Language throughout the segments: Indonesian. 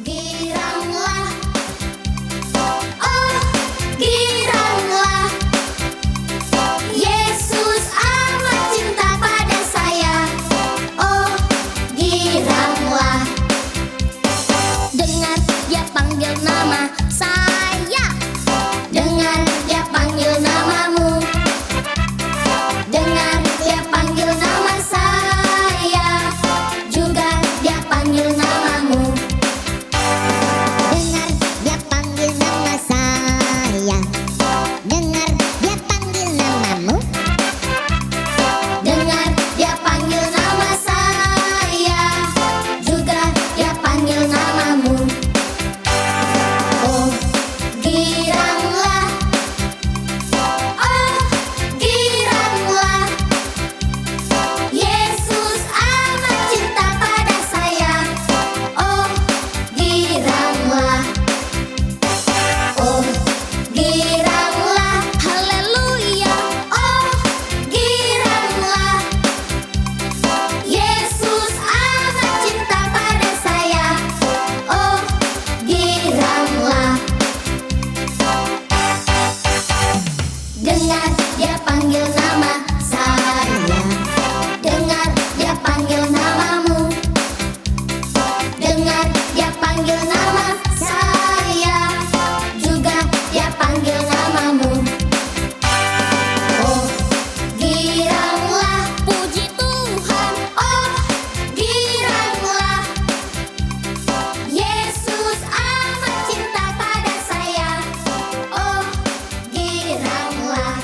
giranglah, oh giranglah, Yesus amat cinta pada saya, oh giranglah. Dengar dia panggil nama saya, dengar dia panggil namamu, dengar dia panggil nama saya, juga dia panggil namamu. Dengar dia panggil nama saya, dengar dia panggil namamu, Dengar dia panggil nama saya, juga dia panggil namamu. Oh giranglah, oh giranglah, Yesus amat cinta pada saya, oh giranglah, oh giranglah, haleluya, oh giranglah, Yesus amat cinta pada saya, oh giranglah. Dengar dia panggil nama saya, dengar dia panggil namamu, dengar dia panggil nama saya, juga dia panggil namamu. Oh giranglah, puji Tuhan, oh giranglah, Yesus amat cinta pada saya, oh giranglah,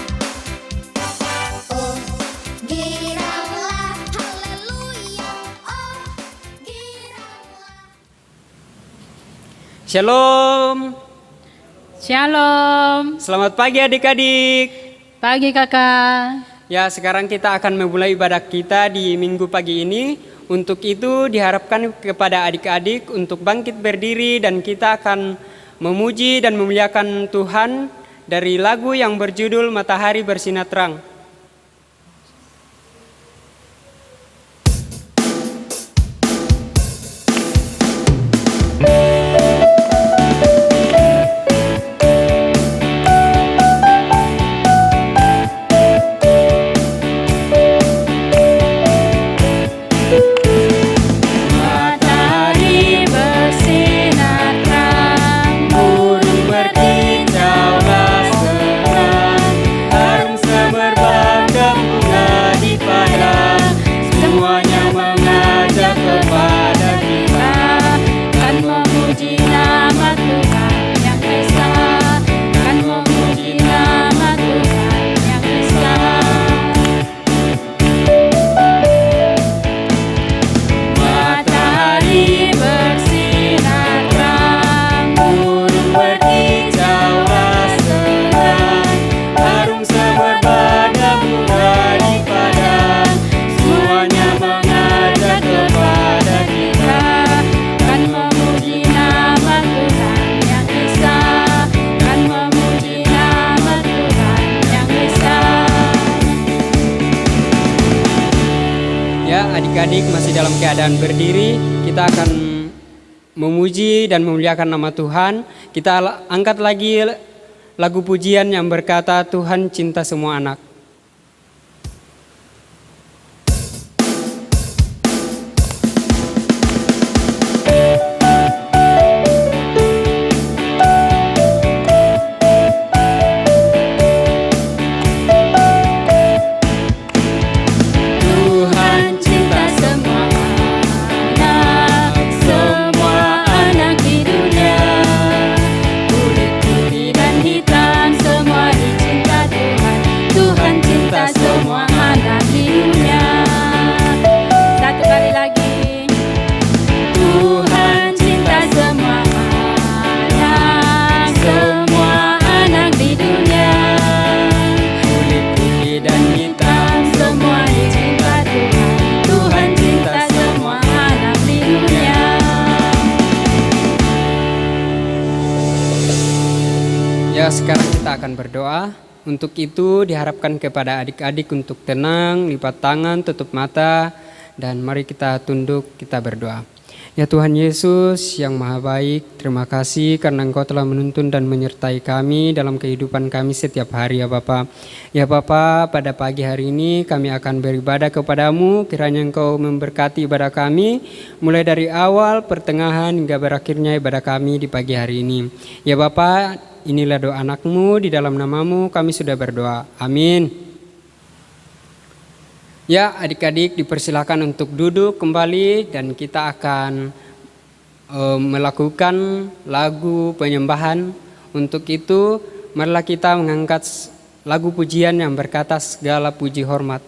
oh giranglah, haleluya, oh giranglah. Shalom, Shalom, selamat pagi adik-adik. pagi kakak. Ya, sekarang kita akan memulai ibadah kita di minggu pagi ini. Untuk itu diharapkan kepada adik-adik untuk bangkit berdiri dan kita akan memuji dan memuliakan Tuhan dari lagu yang berjudul Matahari Bersinar Terang. Matahari bersinar terang, burung berkicaulah senang, harum semerbak bunga di padang, semuanya mengajak kepada kita, kan memuji nama Tuhan yang esa, kan memuji nama Tuhan yang esa. Matahari bersinar terang, burung berkicaulah senang, harum semerbak bunga di padang, semuanya mengajak kepada kita, kan memuji nama Tuhan yang esa, kan memuji nama Tuhan yang esa. Ya, adik-adik masih dalam keadaan berdiri, kita akan memuji dan memuliakan nama Tuhan. Kita angkat lagi lagu pujian yang berkata Tuhan cinta semua anak. Tuhan cinta semua anak di dunia, kulit putih dan hitam semua dicinta Tuhan. Tuhan cinta semua anak di dunia. Satu kali lagi. Tuhan cinta semua anak di dunia, Kulit putih dan hitam, semua dicinta Tuhan. Tuhan cinta semua anak di dunia. ya sekarang kita akan berdoa. Untuk itu diharapkan kepada adik-adik untuk tenang, lipat tangan, tutup mata, dan mari kita tunduk, kita berdoa. Ya Tuhan Yesus yang Maha Baik, terima kasih karena Engkau telah menuntun dan menyertai kami dalam kehidupan kami setiap hari ya Bapa. Ya Bapa, pada pagi hari ini kami akan beribadah kepadamu, kiranya Engkau memberkati ibadah kami, mulai dari awal, pertengahan, hingga berakhirnya ibadah kami di pagi hari ini. Ya Bapa, inilah doa anak-Mu, di dalam nama-Mu kami sudah berdoa. Amin. Ya, adik-adik dipersilakan untuk duduk kembali dan kita akan melakukan lagu penyembahan. Untuk itu, marilah kita mengangkat lagu pujian yang berkata segala puji hormat.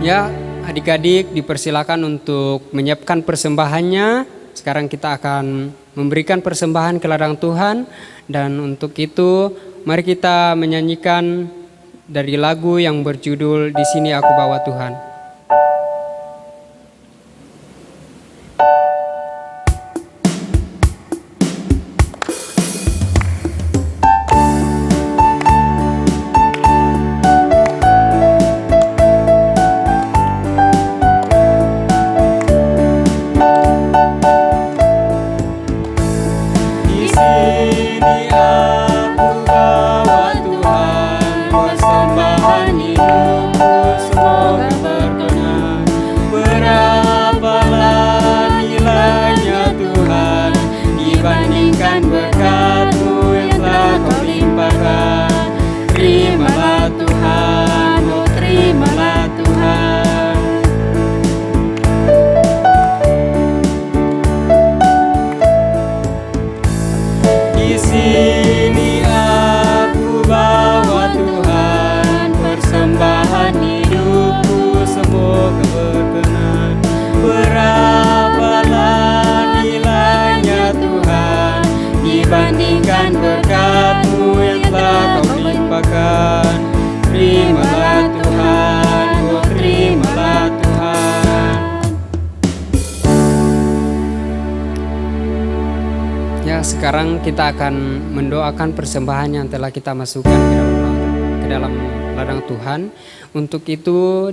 Ya, adik-adik dipersilakan untuk menyiapkan persembahannya. Sekarang kita akan memberikan persembahan ke ladang Tuhan. Dan untuk itu, mari kita menyanyikan dari lagu yang berjudul Di Sini Aku Bawa Tuhan. Dibandingkan berkat-Mu yang telah Kau limpahkan, terimalah Tuhan, oh terimalah Tuhan. Ya, sekarang kita akan mendoakan persembahan yang telah kita masukkan ke dalam ladang Tuhan. Untuk itu,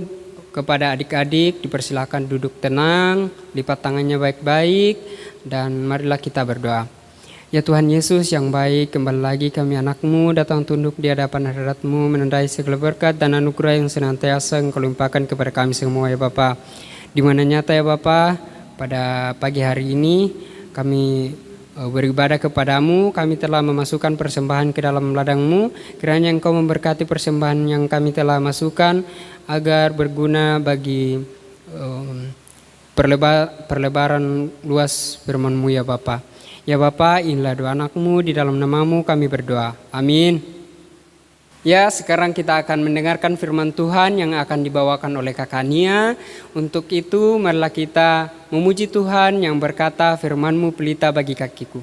kepada adik-adik dipersilakan duduk tenang, lipat tangannya baik-baik, dan marilah kita berdoa. Ya Tuhan Yesus yang baik, kembali lagi kami anak-Mu datang tunduk di hadapan hadirat-Mu, menandai segala berkat dan anugerah yang senantiasa Engkau limpahkan kepada kami semua ya Bapa. Di mana nyata ya Bapa, pada pagi hari ini kami beribadah kepadamu, kami telah memasukkan persembahan ke dalam ladang-Mu. Kiranya Engkau memberkati persembahan yang kami telah masukkan agar berguna bagi perlebaran luas firman-Mu ya Bapa. Ya Bapa, inilah doa anak-Mu, di dalam nama-Mu kami berdoa. Amin. Ya, sekarang kita akan mendengarkan firman Tuhan yang akan dibawakan oleh Kakak Nia. Untuk itu, marilah kita memuji Tuhan yang berkata, firman-Mu pelita bagi kakiku.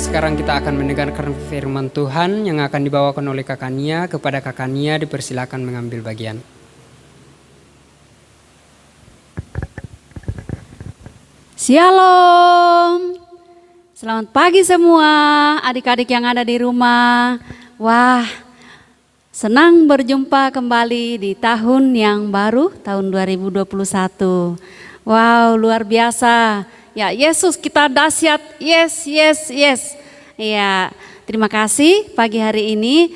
sekarang kita akan mendengarkan firman Tuhan yang akan dibawakan oleh Kakak Nia. Kepada Kakak Nia dipersilakan mengambil bagian. Shalom. Selamat pagi semua adik-adik yang ada di rumah. Wah, senang berjumpa kembali di tahun yang baru, tahun 2021. Wow, luar biasa. Ya, Yesus kita dahsyat. Yes, yes, yes. Ya, terima kasih pagi hari ini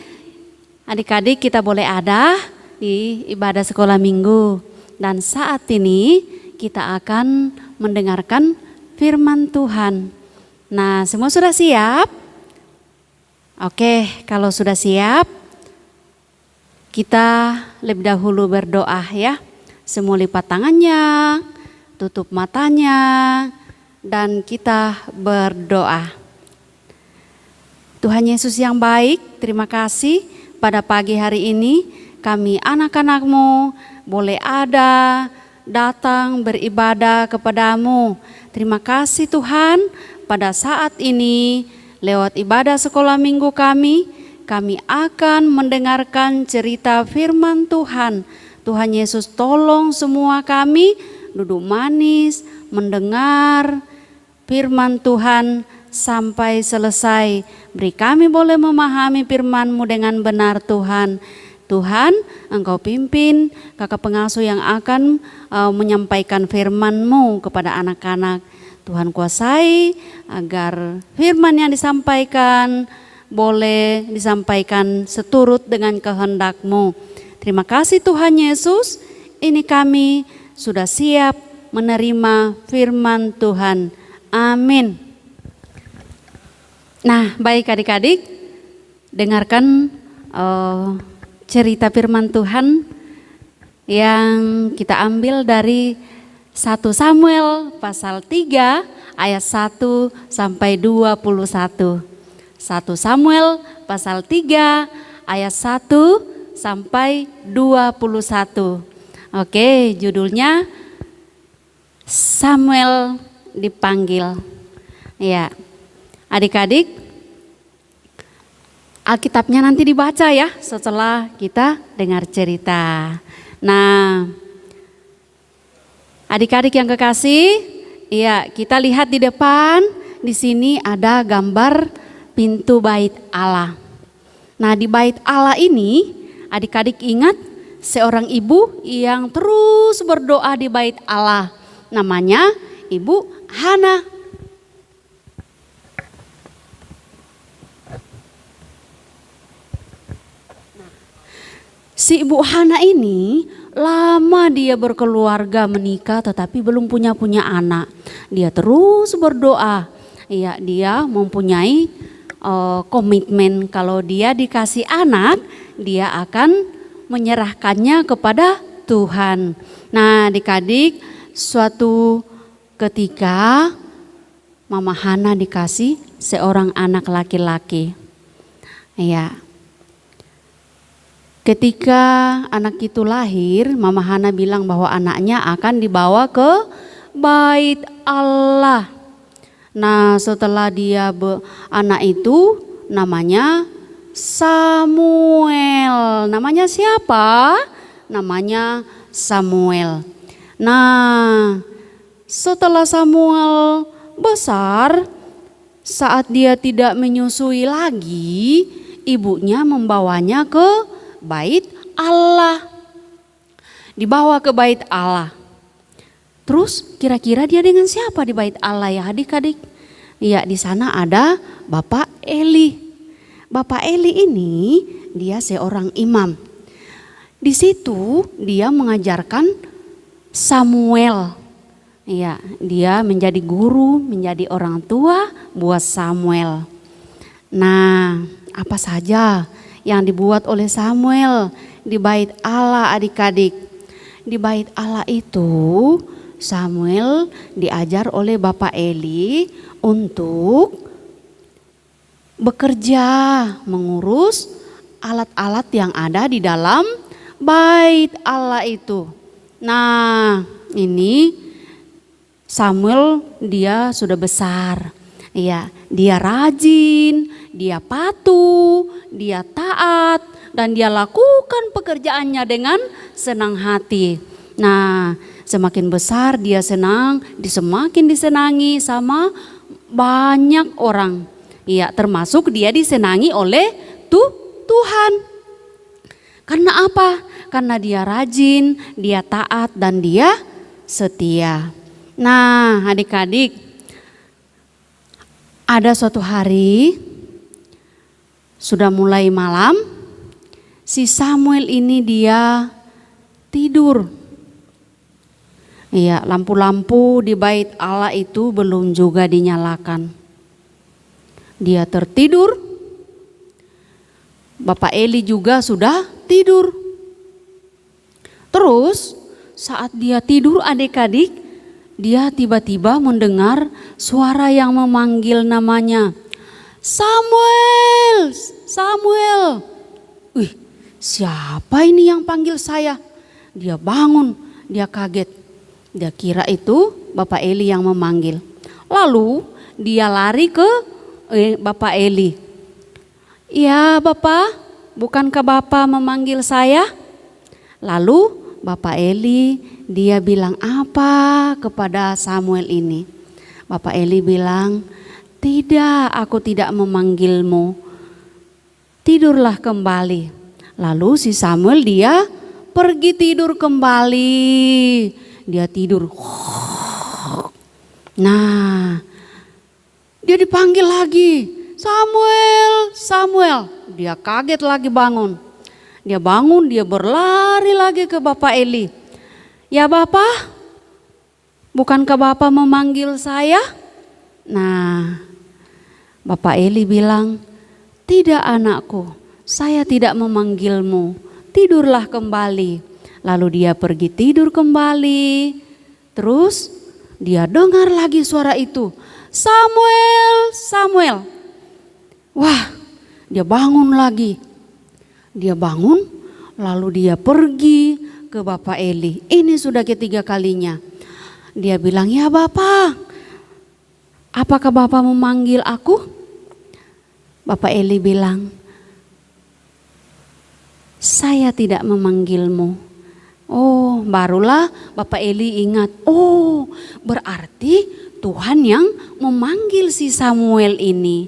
adik-adik kita boleh ada di ibadah sekolah minggu. Dan saat ini kita akan mendengarkan firman Tuhan. Nah, semua sudah siap? Oke, kalau sudah siap, kita lebih dahulu berdoa ya. Semua lipat tangannya, tutup matanya, dan kita berdoa. Tuhan Yesus yang baik, terima kasih pada pagi hari ini kami anak-anak-Mu boleh ada, datang beribadah kepadamu. Terima kasih Tuhan, pada saat ini lewat ibadah sekolah minggu kami akan mendengarkan cerita firman Tuhan. Tuhan Yesus tolong semua kami duduk manis, mendengar firman Tuhan sampai selesai. Beri kami boleh memahami firman-Mu dengan benar Tuhan. Tuhan, Engkau pimpin kakak pengasuh yang akan menyampaikan firman-Mu kepada anak-anak. Tuhan kuasai agar firman yang disampaikan boleh disampaikan seturut dengan kehendak-Mu. Terima kasih Tuhan Yesus, ini kami sudah siap menerima firman Tuhan. Amin. Nah, baik adik-adik, dengarkan cerita firman Tuhan yang kita ambil dari 1 Samuel pasal 3 ayat 1 sampai 21. 1 Samuel pasal 3 ayat 1 sampai 21. Oke, judulnya Samuel dipanggil. Ya, adik-adik, Alkitabnya nanti dibaca ya setelah kita dengar cerita. Nah, adik-adik yang kekasih, ya kita lihat di depan, di sini ada gambar pintu bait Allah. Nah, di bait Allah ini, adik-adik ingat seorang ibu yang terus berdoa di bait Allah. Namanya Ibu Hana. Si Ibu Hana ini lama dia berkeluarga menikah tetapi belum punya anak. Dia terus berdoa. Ya, dia mempunyai komitmen kalau dia dikasih anak, dia akan menyerahkannya kepada Tuhan. Nah, adik-adik, suatu ketika Mama Hana dikasih seorang anak laki-laki. Ya. Ketika anak itu lahir, Mama Hana bilang bahwa anaknya akan dibawa ke bait Allah. Nah, setelah anak itu namanya Samuel. Namanya siapa? Namanya Samuel. Nah, setelah Samuel besar, saat dia tidak menyusui lagi, ibunya membawanya ke bait Allah. Dibawa ke bait Allah. Terus kira-kira dia dengan siapa di bait Allah ya adik-adik? Ya, di sana ada Bapak Eli. Bapak Eli ini dia seorang imam. Di situ dia mengajarkan Samuel. Ya, dia menjadi guru, menjadi orang tua buat Samuel. Nah, apa saja yang dibuat oleh Samuel di bait Allah adik-adik. Di bait Allah itu Samuel diajar oleh Bapak Eli untuk bekerja mengurus alat-alat yang ada di dalam bait Allah itu. Nah, ini Samuel dia sudah besar. Ya, dia rajin, dia patuh, dia taat, dan dia lakukan pekerjaannya dengan senang hati. Nah, semakin besar dia senang, semakin disenangi sama banyak orang. Ya, termasuk dia disenangi oleh Tuhan. Karena apa? Karena dia rajin, dia taat, dan dia setia. Nah, adik-adik, ada suatu hari sudah mulai malam, si Samuel ini dia tidur. Iya, lampu-lampu di bait Allah itu belum juga dinyalakan. Dia tertidur. Bapak Eli juga sudah tidur. Terus saat dia tidur, adik-adik, dia tiba-tiba mendengar suara yang memanggil namanya. Samuel, Samuel. Wih, siapa ini yang panggil saya? Dia bangun, dia kaget. Dia kira itu Bapak Eli yang memanggil. Lalu dia lari ke Bapak Eli. Ya Bapak, bukankah Bapak memanggil saya? Lalu Bapak Eli dia bilang apa kepada Samuel ini? Bapak Eli bilang, tidak, aku tidak memanggilmu. Tidurlah kembali. Lalu si Samuel dia pergi tidur kembali. Dia tidur. Nah, dia dipanggil lagi. Samuel, Samuel. Dia kaget lagi bangun. Dia bangun, dia berlari lagi ke Bapak Eli. Ya Bapak, bukankah Bapak memanggil saya? Nah, Bapak Eli bilang, tidak anakku, saya tidak memanggilmu. Tidurlah kembali. Lalu dia pergi tidur kembali. Terus dia dengar lagi suara itu. Samuel, Samuel. Wah, dia bangun lagi. Dia bangun, lalu dia pergi ke Bapak Eli. Ini sudah ketiga kalinya. Dia bilang, ya Bapak, apakah Bapak memanggil aku? Bapak Eli bilang, saya tidak memanggilmu. Oh, barulah Bapak Eli ingat. Oh, berarti Tuhan yang memanggil si Samuel ini.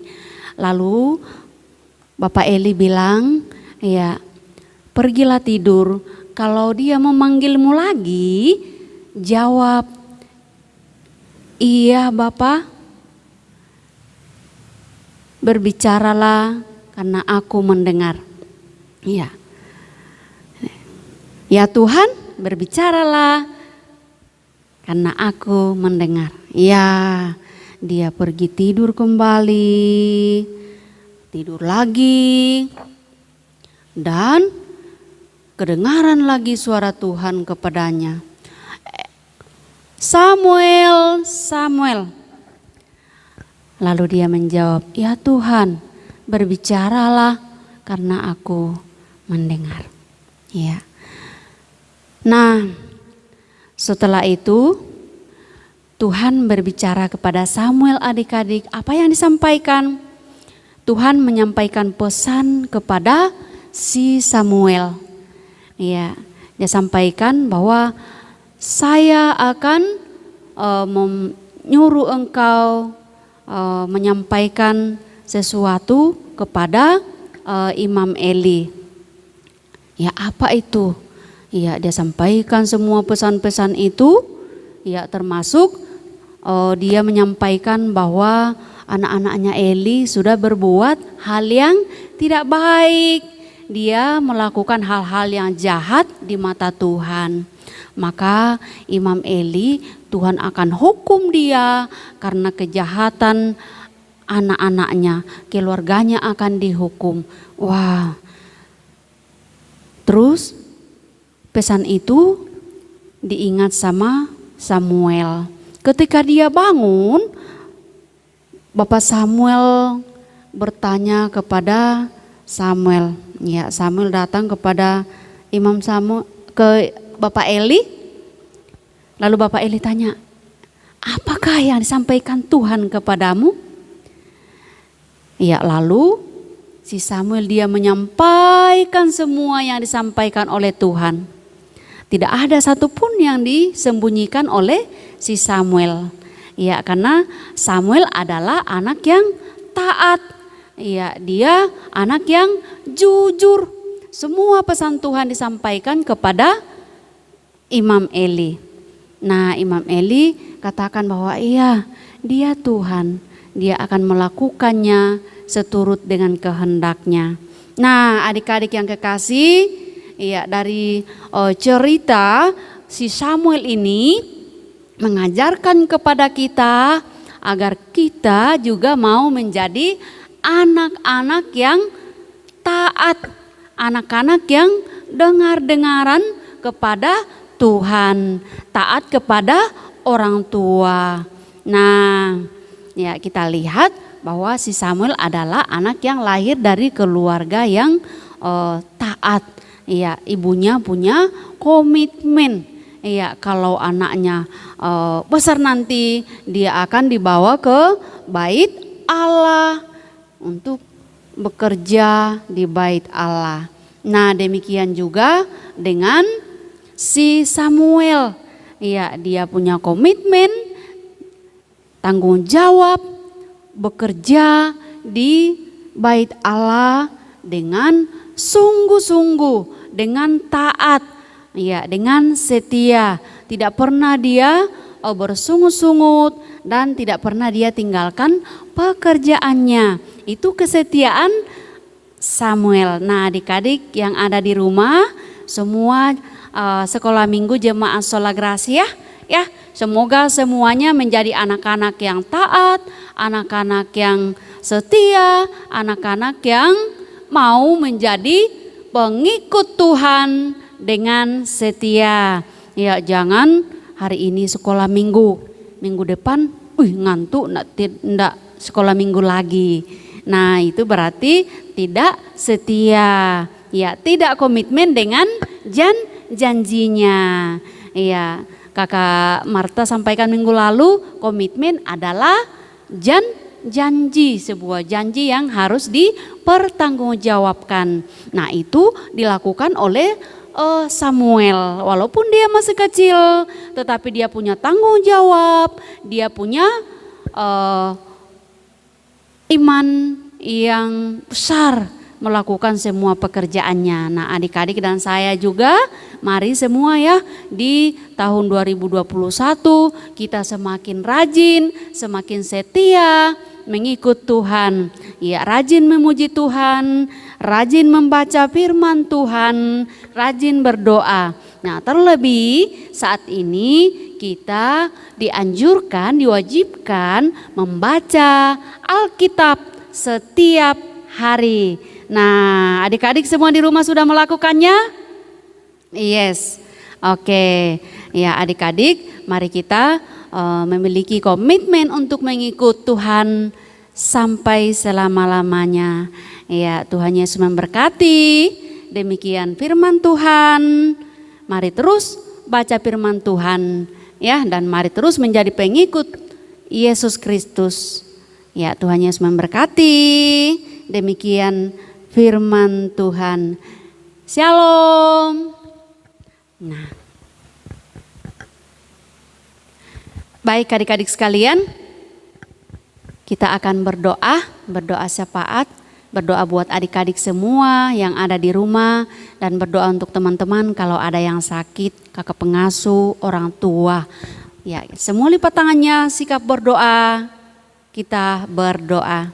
Lalu Bapak Eli bilang, ya, pergilah tidur. Kalau dia memanggilmu lagi, jawab, iya Bapak. Berbicaralah karena aku mendengar. Ya. Ya Tuhan, berbicaralah karena aku mendengar. Ya, dia pergi tidur kembali. Tidur lagi. Dan kedengaran lagi suara Tuhan kepadanya. Samuel, Samuel. Lalu dia menjawab, ya Tuhan, berbicaralah karena aku mendengar. Ya. Nah, setelah itu Tuhan berbicara kepada Samuel, adik-adik. Apa yang disampaikan? Tuhan menyampaikan pesan kepada si Samuel. Ya, dia sampaikan bahwa saya akan menyuruh engkau menyampaikan sesuatu kepada Imam Eli. Ya, apa itu? Ya, dia sampaikan semua pesan-pesan itu. Ya, termasuk dia menyampaikan bahwa anak-anaknya Eli sudah berbuat hal yang tidak baik. Dia melakukan hal-hal yang jahat di mata Tuhan. Maka Imam Eli, Tuhan akan hukum dia karena kejahatan anak-anaknya, keluarganya akan dihukum. Wah. Terus pesan itu diingat sama Samuel. Ketika dia bangun, Bapak Samuel bertanya kepada Samuel. Ya, Samuel datang kepada Imam Samuel, ke Bapak Eli. Lalu Bapak Eli tanya, apakah yang disampaikan Tuhan kepadamu? Ya, lalu si Samuel dia menyampaikan semua yang disampaikan oleh Tuhan. Tidak ada satupun yang disembunyikan oleh si Samuel. Ya, karena Samuel adalah anak yang taat. Ya, dia anak yang jujur. Semua pesan Tuhan disampaikan kepada Imam Eli. Nah, Imam Eli katakan bahwa iya, dia Tuhan. Dia akan melakukannya seturut dengan kehendaknya. Nah, adik-adik yang kekasih, ya, dari cerita si Samuel ini mengajarkan kepada kita agar kita juga mau menjadi anak-anak yang taat, anak-anak yang dengar-dengaran kepada Tuhan, taat kepada orang tua. Nah, ya, kita lihat bahwa si Samuel adalah anak yang lahir dari keluarga yang taat. Ya, ibunya punya komitmen. Ya, kalau anaknya besar nanti dia akan dibawa ke bait Allah untuk bekerja di bait Allah. Nah, demikian juga dengan si Samuel. Ya, dia punya komitmen, tanggung jawab, bekerja di bait Allah dengan sungguh-sungguh, dengan taat, ya, dengan setia. Tidak pernah dia bersungut-sungut dan tidak pernah dia tinggalkan pekerjaannya. Itu kesetiaan Samuel. Nah, adik-adik yang ada di rumah, semua sekolah minggu jemaat Sola Gracia, ya, semoga semuanya menjadi anak-anak yang taat, anak-anak yang setia, anak-anak yang mau menjadi pengikut Tuhan dengan setia. Ya, jangan hari ini sekolah minggu, minggu depan ngantuk ndak sekolah minggu lagi. Nah, itu berarti tidak setia. Ya, tidak komitmen dengan janjinya. Ya, Kakak Marta sampaikan minggu lalu, komitmen adalah janji, sebuah janji yang harus dipertanggungjawabkan. Nah, itu dilakukan oleh Samuel. Walaupun dia masih kecil, tetapi dia punya tanggung jawab, dia punya iman yang besar melakukan semua pekerjaannya. Nah, adik-adik dan saya juga, mari semua ya, di tahun 2021 kita semakin rajin, semakin setia mengikut Tuhan. Ya, rajin memuji Tuhan, rajin membaca firman Tuhan, rajin berdoa. Nah, terlebih saat ini kita dianjurkan, diwajibkan membaca Alkitab setiap hari. Nah, adik-adik semua di rumah sudah melakukannya? Yes. Oke. Ya, adik-adik, mari kita memiliki komitmen untuk mengikut Tuhan sampai selama-lamanya. Ya, Tuhan Yesus memberkati. Demikian firman Tuhan. Mari terus baca firman Tuhan, ya, dan mari terus menjadi pengikut Yesus Kristus. Ya, Tuhan Yesus memberkati. Demikian firman Tuhan. Shalom. Nah, baik adik-adik sekalian, kita akan berdoa syafaat, berdoa buat adik-adik semua yang ada di rumah, dan berdoa untuk teman-teman kalau ada yang sakit, kakak pengasuh, orang tua. Ya, semua lipat tangannya, sikap berdoa. Kita berdoa.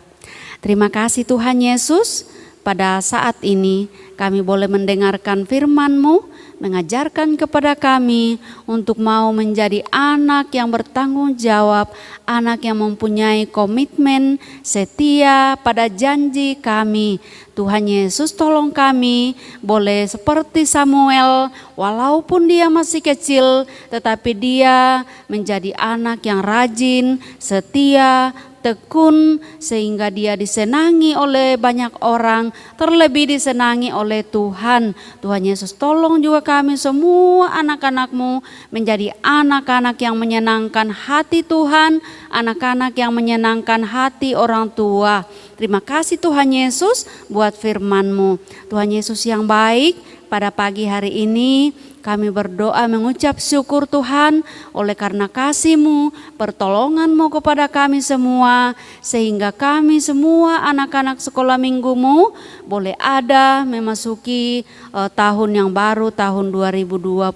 Terima kasih Tuhan Yesus, pada saat ini kami boleh mendengarkan firman-Mu, mengajarkan kepada kami untuk mau menjadi anak yang bertanggung jawab, anak yang mempunyai komitmen setia pada janji kami. Tuhan Yesus, tolong kami boleh seperti Samuel, walaupun dia masih kecil, tetapi dia menjadi anak yang rajin, setia, tekun, sehingga dia disenangi oleh banyak orang, terlebih disenangi oleh Tuhan. Tuhan Yesus, tolong juga kami semua anak-anak-Mu menjadi anak-anak yang menyenangkan hati Tuhan, anak-anak yang menyenangkan hati orang tua. Terima kasih Tuhan Yesus buat firman-Mu. Tuhan Yesus yang baik, pada pagi hari ini kami berdoa mengucap syukur Tuhan oleh karena kasih-Mu, pertolongan-Mu kepada kami semua, sehingga kami semua anak-anak sekolah minggu-Mu boleh ada memasuki tahun yang baru, tahun 2021.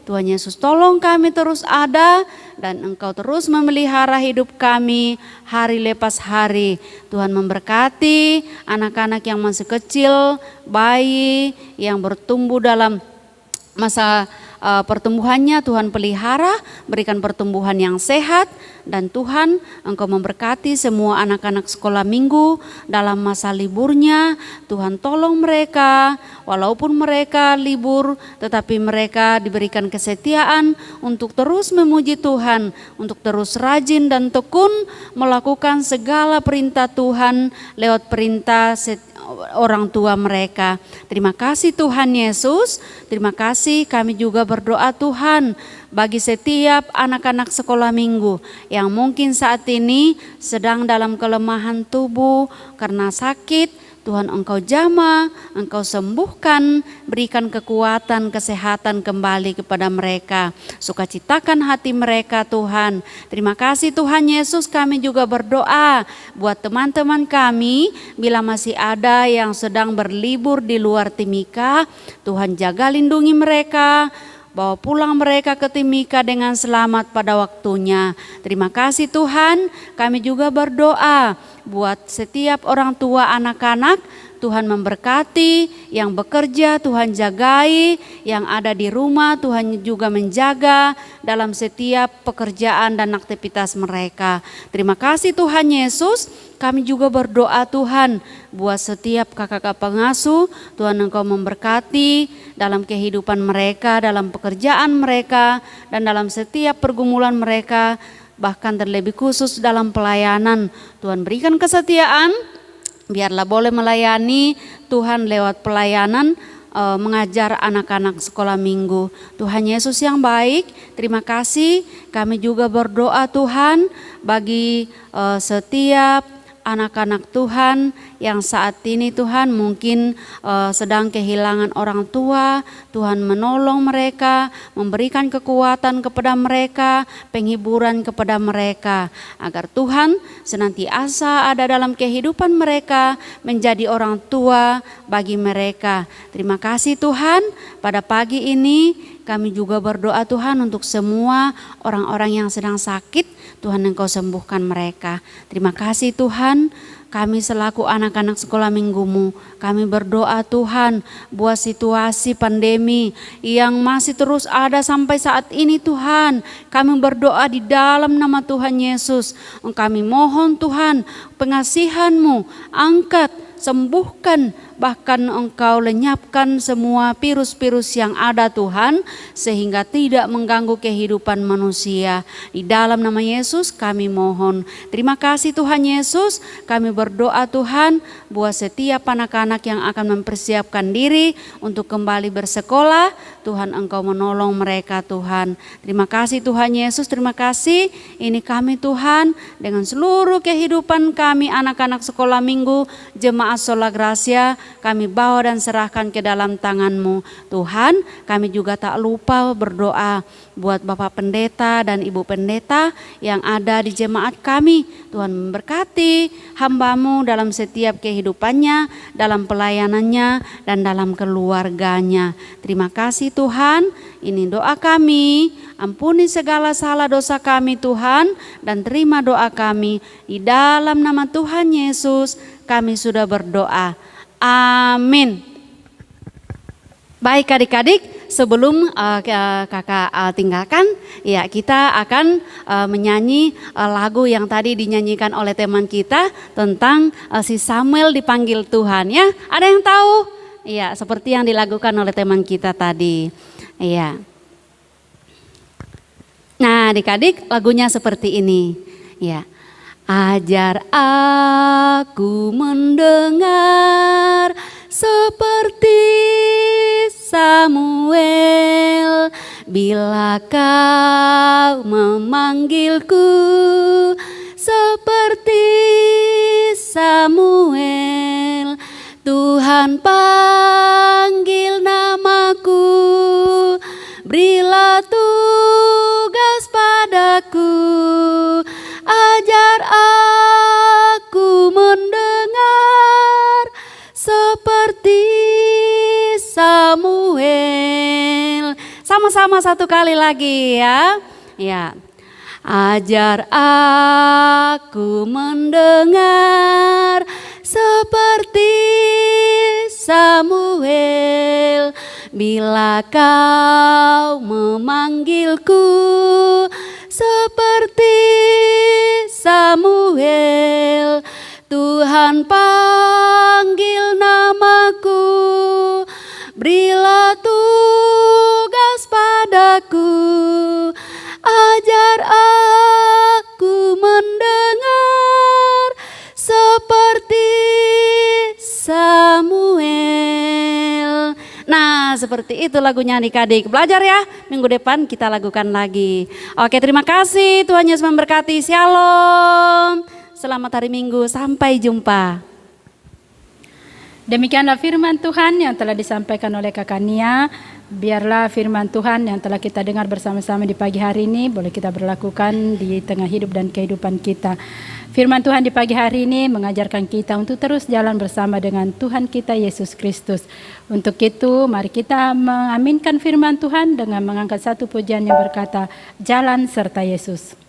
Tuhan Yesus tolong kami terus ada dan Engkau terus memelihara hidup kami hari lepas hari. Tuhan memberkati anak-anak yang masih kecil, bayi yang bertumbuh dalam masa pertumbuhannya. Tuhan pelihara, berikan pertumbuhan yang sehat, dan Tuhan Engkau memberkati semua anak-anak sekolah minggu dalam masa liburnya. Tuhan tolong mereka, walaupun mereka libur tetapi mereka diberikan kesetiaan untuk terus memuji Tuhan, untuk terus rajin dan tekun melakukan segala perintah Tuhan lewat perintah orang tua mereka. Terima kasih Tuhan Yesus. Terima kasih, kami juga berdoa Tuhan bagi setiap anak-anak sekolah minggu yang mungkin saat ini sedang dalam kelemahan tubuh karena sakit. Tuhan Engkau jamah, Engkau sembuhkan, berikan kekuatan, kesehatan kembali kepada mereka. Sukacitakan hati mereka Tuhan. Terima kasih Tuhan Yesus, kami juga berdoa buat teman-teman kami bila masih ada yang sedang berlibur di luar Timika. Tuhan jaga lindungi mereka, bawa pulang mereka ke Timika dengan selamat pada waktunya. Terima kasih Tuhan, kami juga berdoa buat setiap orang tua anak-anak. Tuhan memberkati, yang bekerja Tuhan jagai, yang ada di rumah Tuhan juga menjaga dalam setiap pekerjaan dan aktivitas mereka. Terima kasih Tuhan Yesus. Kami juga berdoa Tuhan buat setiap kakak-kakak pengasuh. Tuhan Engkau memberkati dalam kehidupan mereka, dalam pekerjaan mereka, dan dalam setiap pergumulan mereka, bahkan terlebih khusus dalam pelayanan. Tuhan berikan kesetiaan, biarlah boleh melayani Tuhan lewat pelayanan, mengajar anak-anak sekolah minggu. Tuhan Yesus yang baik, terima kasih. Kami juga berdoa Tuhan bagi setiap anak-anak Tuhan yang saat ini Tuhan mungkin sedang kehilangan orang tua. Tuhan menolong mereka, memberikan kekuatan kepada mereka, penghiburan kepada mereka, agar Tuhan senantiasa ada dalam kehidupan mereka, menjadi orang tua bagi mereka. Terima kasih Tuhan, pada pagi ini kami juga berdoa Tuhan untuk semua orang-orang yang sedang sakit. Tuhan Engkau sembuhkan mereka. Terima kasih Tuhan, kami selaku anak-anak sekolah minggu-Mu, kami berdoa Tuhan buat situasi pandemi yang masih terus ada sampai saat ini Tuhan. Kami berdoa di dalam nama Tuhan Yesus. Kami mohon Tuhan pengasihan-Mu, angkat, sembuhkan, bahkan Engkau lenyapkan semua virus-virus yang ada Tuhan, sehingga tidak mengganggu kehidupan manusia. Di dalam nama Yesus kami mohon. Terima kasih Tuhan Yesus. Kami berdoa Tuhan buat setiap anak-anak yang akan mempersiapkan diri untuk kembali bersekolah. Tuhan Engkau menolong mereka Tuhan. Terima kasih Tuhan Yesus, terima kasih. Ini kami Tuhan dengan seluruh kehidupan kami anak-anak sekolah minggu Jemaat Sola Gracia, kami bawa dan serahkan ke dalam tangan-Mu Tuhan. Kami juga tak lupa berdoa buat Bapak Pendeta dan Ibu Pendeta yang ada di jemaat kami. Tuhan memberkati hamba-Mu dalam setiap kehidupannya, dalam pelayanannya, dan dalam keluarganya. Terima kasih Tuhan, ini doa kami. Ampuni segala salah dosa kami Tuhan, dan terima doa kami. Di dalam nama Tuhan Yesus kami sudah berdoa. Amin. Baik adik-adik, sebelum kakak tinggalkan, ya kita akan menyanyi lagu yang tadi dinyanyikan oleh teman kita tentang si Samuel dipanggil Tuhan, ya. Ada yang tahu? Ya, seperti yang dilakukan oleh teman kita tadi. Iya. Nah, adik-adik, lagunya seperti ini. Ya. Ajar aku mendengar seperti Samuel, bila kau memanggilku seperti Samuel. bersama-sama satu kali lagi ya. Ya. Ajar aku mendengar seperti Samuel bila kau memanggilku, seperti Samuel Tuhan panggil namaku, berilah tugas padaku, ajar aku mendengar seperti Samuel. Nah, seperti itu lagunya adik-adik. Belajar ya, minggu depan kita lakukan lagi. Oke, terima kasih. Tuhan Yesus memberkati. Shalom. Selamat hari Minggu, sampai jumpa. Demikianlah firman Tuhan yang telah disampaikan oleh Kakak Nia. Biarlah firman Tuhan yang telah kita dengar bersama-sama di pagi hari ini boleh kita berlakukan di tengah hidup dan kehidupan kita. Firman Tuhan di pagi hari ini mengajarkan kita untuk terus jalan bersama dengan Tuhan kita Yesus Kristus. Untuk itu mari kita mengaminkan firman Tuhan dengan mengangkat satu pujian yang berkata, Jalan serta Yesus.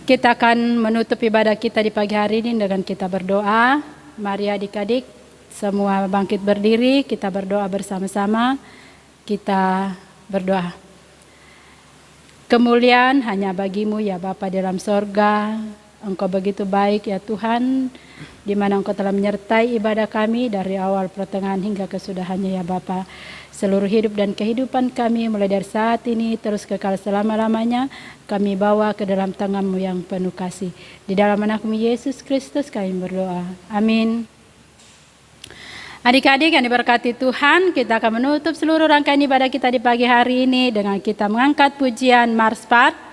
Kita akan menutup ibadah kita di pagi hari ini dengan kita berdoa. Mari adik-adik semua bangkit berdiri, kita berdoa bersama-sama. Kita berdoa. Kemuliaan hanya bagimu ya Bapa dalam sorga. Engkau begitu baik ya Tuhan, di mana Engkau telah menyertai ibadah kami dari awal pertengahan hingga kesudahannya ya Bapa. Seluruh hidup dan kehidupan kami mulai dari saat ini terus kekal selama-lamanya kami bawa ke dalam tangan-Mu yang penuh kasih. Di dalam nama-Mu Yesus Kristus kami berdoa. Amin. Adik-adik yang diberkati Tuhan, kita akan menutup seluruh rangkaian ibadah kita di pagi hari ini dengan kita mengangkat pujian Marspart.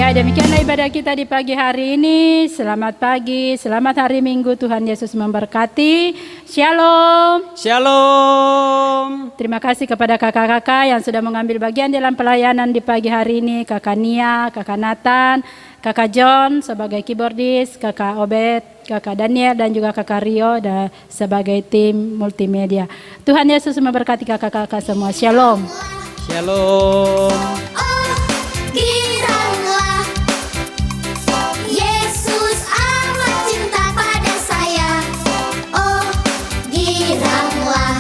Demikianlah ibadah kita di pagi hari ini. Selamat pagi, selamat hari Minggu. Tuhan Yesus memberkati. Shalom. Shalom. Terima kasih kepada kakak-kakak yang sudah mengambil bagian dalam pelayanan di pagi hari ini. Kakak Nia, kakak Nathan, kakak John sebagai keyboardis, kakak Obed, kakak Daniel dan juga kakak Rio dan sebagai tim multimedia. Tuhan Yesus memberkati kakak-kakak semua. Shalom. Shalom. Oh, giranglah, Yesus amat cinta pada saya. Oh, giranglah,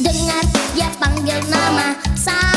dengar dia panggil nama saya.